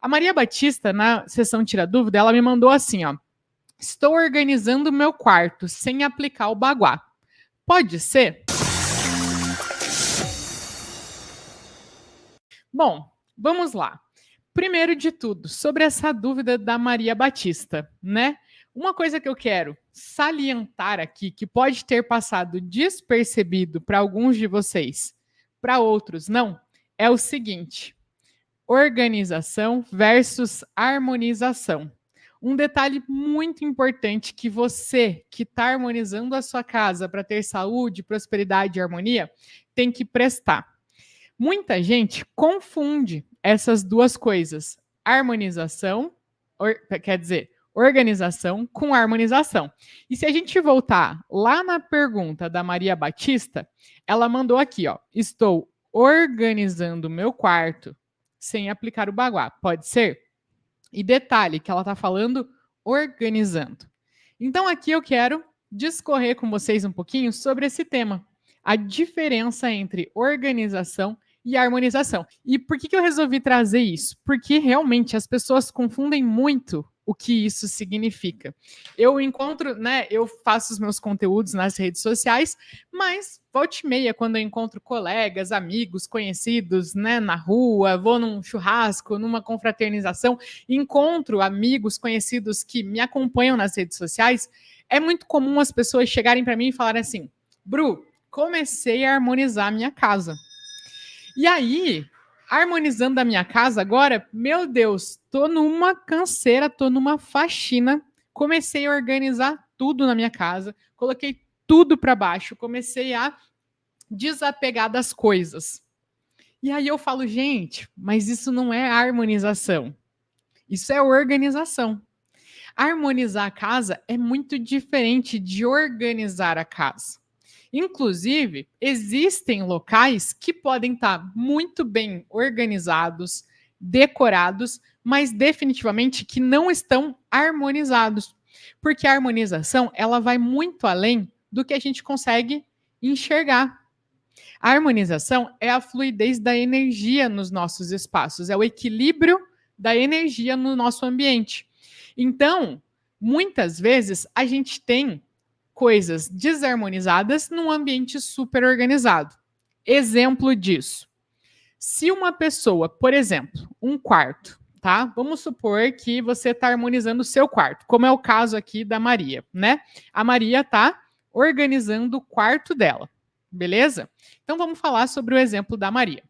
A Maria Batista, na sessão Tira Dúvida, ela me mandou assim, ó. Estou organizando o meu quarto sem aplicar o baguá. Pode ser? Bom, vamos lá. Primeiro de tudo, sobre essa dúvida da Maria Batista, né? Uma coisa que eu quero salientar aqui, que pode ter passado despercebido para alguns de vocês, para outros não, é o seguinte: organização versus harmonização. Um detalhe muito importante que você, que está harmonizando a sua casa para ter saúde, prosperidade e harmonia, tem que prestar. Muita gente confunde essas duas coisas, harmonização, quer dizer, organização com harmonização. E se a gente voltar lá na pergunta da Maria Batista, ela mandou aqui, ó, estou organizando meu quarto sem aplicar o baguá. Pode ser? E detalhe que ela está falando organizando. Então aqui eu quero discorrer com vocês um pouquinho sobre esse tema, a diferença entre organização e harmonização. E por que eu resolvi trazer isso? Porque realmente as pessoas confundem muito o que isso significa. Eu encontro, né, eu faço os meus conteúdos nas redes sociais, mas volta e meia, quando eu encontro colegas, amigos, conhecidos, né, na rua, vou num churrasco, numa confraternização, encontro amigos, conhecidos que me acompanham nas redes sociais, é muito comum as pessoas chegarem para mim e falarem assim, Bru, comecei a harmonizar a minha casa. E aí, harmonizando a minha casa agora, meu Deus, tô numa canseira, tô numa faxina, comecei a organizar tudo na minha casa, coloquei tudo para baixo, comecei a desapegar das coisas. E aí eu falo, gente, mas isso não é harmonização, isso é organização. Harmonizar a casa é muito diferente de organizar a casa. Inclusive, existem locais que podem estar muito bem organizados, decorados, mas definitivamente que não estão harmonizados. Porque a harmonização, ela vai muito além do que a gente consegue enxergar. A harmonização é a fluidez da energia nos nossos espaços, é o equilíbrio da energia no nosso ambiente. Então, muitas vezes a gente tem coisas desarmonizadas num ambiente super organizado. Exemplo disso. Se uma pessoa, por exemplo, um quarto, tá? Vamos supor que você está harmonizando o seu quarto, como é o caso aqui da Maria, né? A Maria está organizando o quarto dela, beleza? Então vamos falar sobre o exemplo da Maria.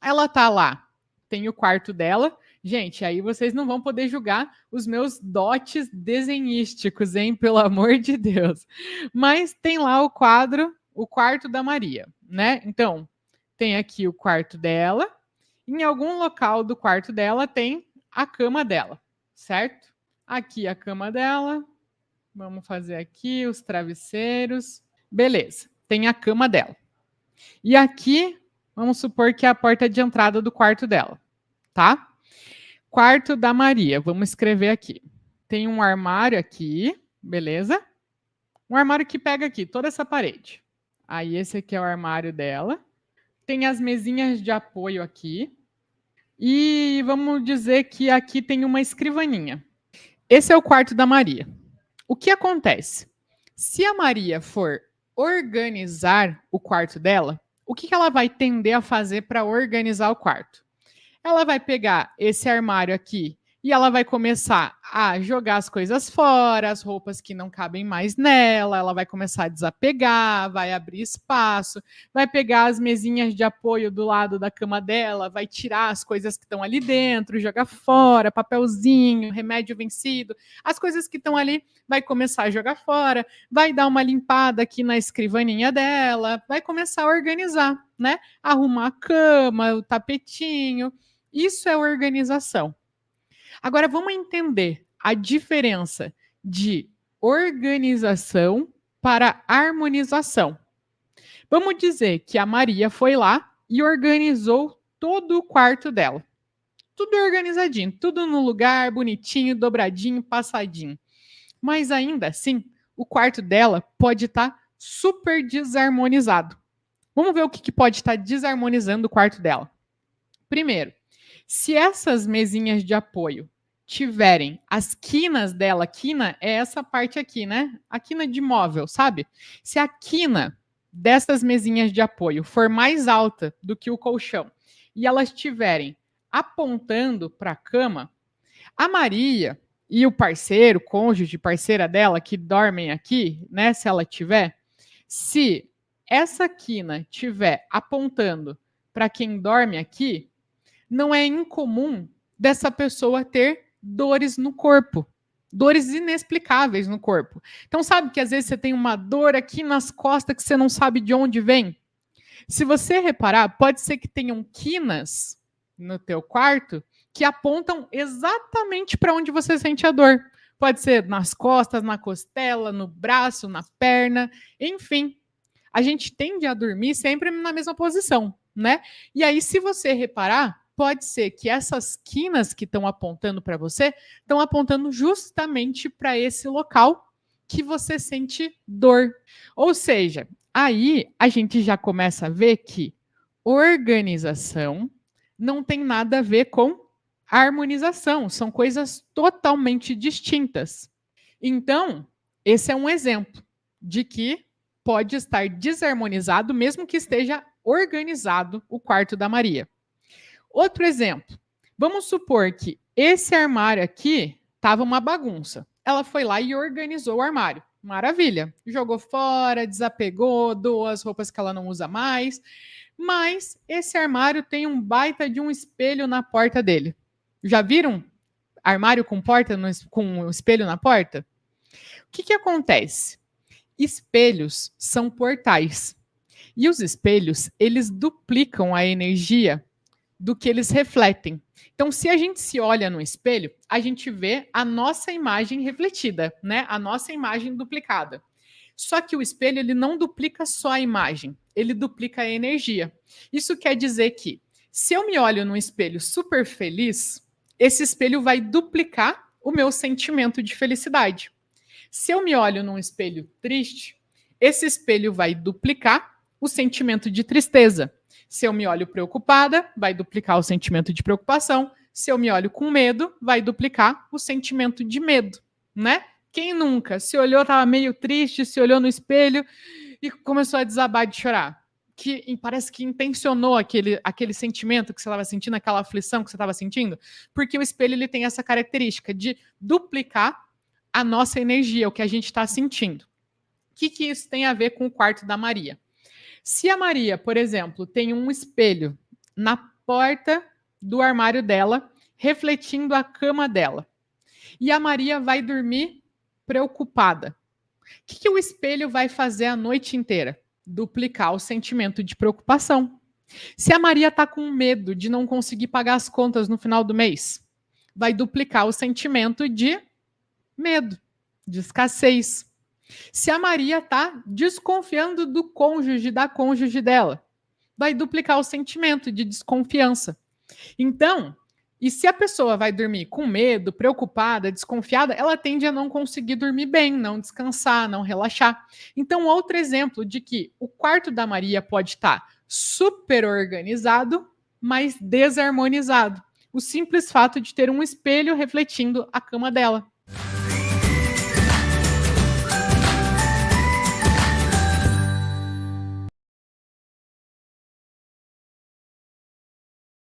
Ela tá lá, tem o quarto dela. Gente, aí vocês não vão poder julgar os meus dotes desenhísticos, hein? Pelo amor de Deus. Mas tem lá o quadro, o quarto da Maria, né? Então, tem aqui o quarto dela. Em algum local do quarto dela tem a cama dela, certo? Aqui a cama dela. Vamos fazer aqui os travesseiros. Beleza, tem a cama dela. E aqui, vamos supor que é a porta de entrada do quarto dela, tá? Quarto da Maria, vamos escrever aqui. Tem um armário aqui, beleza? Um armário que pega aqui, toda essa parede. Aí esse aqui é o armário dela. Tem as mesinhas de apoio aqui. E vamos dizer que aqui tem uma escrivaninha. Esse é o quarto da Maria. O que acontece? Se a Maria for organizar o quarto dela, o que ela vai tender a fazer para organizar o quarto? Ela vai pegar esse armário aqui e ela vai começar a jogar as coisas fora, as roupas que não cabem mais nela, ela vai começar a desapegar, vai abrir espaço, vai pegar as mesinhas de apoio do lado da cama dela, vai tirar as coisas que estão ali dentro, jogar fora, papelzinho, remédio vencido, as coisas que estão ali, vai começar a jogar fora, vai dar uma limpada aqui na escrivaninha dela, vai começar a organizar, né? Arrumar a cama, o tapetinho. Isso é organização. Agora vamos entender a diferença de organização para harmonização. Vamos dizer que a Maria foi lá e organizou todo o quarto dela. Tudo organizadinho, tudo no lugar, bonitinho, dobradinho, passadinho. Mas ainda assim, o quarto dela pode estar super desarmonizado. Vamos ver o que pode estar desarmonizando o quarto dela. Primeiro, Se essas mesinhas de apoio tiverem as quinas dela, quina é essa parte aqui, né? A quina de móvel, sabe? Se a quina dessas mesinhas de apoio for mais alta do que o colchão e elas estiverem apontando para a cama, a Maria e o parceiro, cônjuge, parceira dela que dormem aqui, né, se ela tiver, se essa quina tiver apontando para quem dorme aqui, não é incomum dessa pessoa ter dores no corpo, dores inexplicáveis no corpo. Então, sabe que às vezes você tem uma dor aqui nas costas que você não sabe de onde vem? Se você reparar, pode ser que tenham quinas no teu quarto que apontam exatamente para onde você sente a dor. Pode ser nas costas, na costela, no braço, na perna, enfim. A gente tende a dormir sempre na mesma posição, né? E aí, se você reparar, pode ser que essas quinas que estão apontando para você estão apontando justamente para esse local que você sente dor. Ou seja, aí a gente já começa a ver que organização não tem nada a ver com harmonização, são coisas totalmente distintas. Então, esse é um exemplo de que pode estar desarmonizado, mesmo que esteja organizado o quarto da Maria. Outro exemplo, vamos supor que esse armário aqui estava uma bagunça. Ela foi lá e organizou o armário. Maravilha. Jogou fora, desapegou, doou as roupas que ela não usa mais. Mas esse armário tem um baita de um espelho na porta dele. Já viram armário com porta com um espelho na porta? O que acontece? Espelhos são portais. E os espelhos, eles duplicam a energia do que eles refletem. Então, se a gente se olha no espelho, a gente vê a nossa imagem refletida, né? A nossa imagem duplicada. Só que o espelho, ele não duplica só a imagem, ele duplica a energia. Isso quer dizer que, se eu me olho no espelho super feliz, esse espelho vai duplicar o meu sentimento de felicidade. Se eu me olho num espelho triste, esse espelho vai duplicar o sentimento de tristeza. Se eu me olho preocupada, vai duplicar o sentimento de preocupação. Se eu me olho com medo, vai duplicar o sentimento de medo, né? Quem nunca se olhou, estava meio triste, se olhou no espelho e começou a desabar de chorar? Que parece que intencionou aquele sentimento que você estava sentindo, aquela aflição que você estava sentindo, porque o espelho ele tem essa característica de duplicar a nossa energia, o que a gente está sentindo. O que isso tem a ver com o quarto da Maria? Se a Maria, por exemplo, tem um espelho na porta do armário dela, refletindo a cama dela, e a Maria vai dormir preocupada, o que o espelho vai fazer a noite inteira? Duplicar o sentimento de preocupação. Se a Maria está com medo de não conseguir pagar as contas no final do mês, vai duplicar o sentimento de medo, de escassez. Se a Maria está desconfiando do cônjuge, da cônjuge dela, vai duplicar o sentimento de desconfiança. Então, e se a pessoa vai dormir com medo, preocupada, desconfiada, ela tende a não conseguir dormir bem, não descansar, não relaxar. Então, outro exemplo de que o quarto da Maria pode estar super organizado, mas desarmonizado. O simples fato de ter um espelho refletindo a cama dela.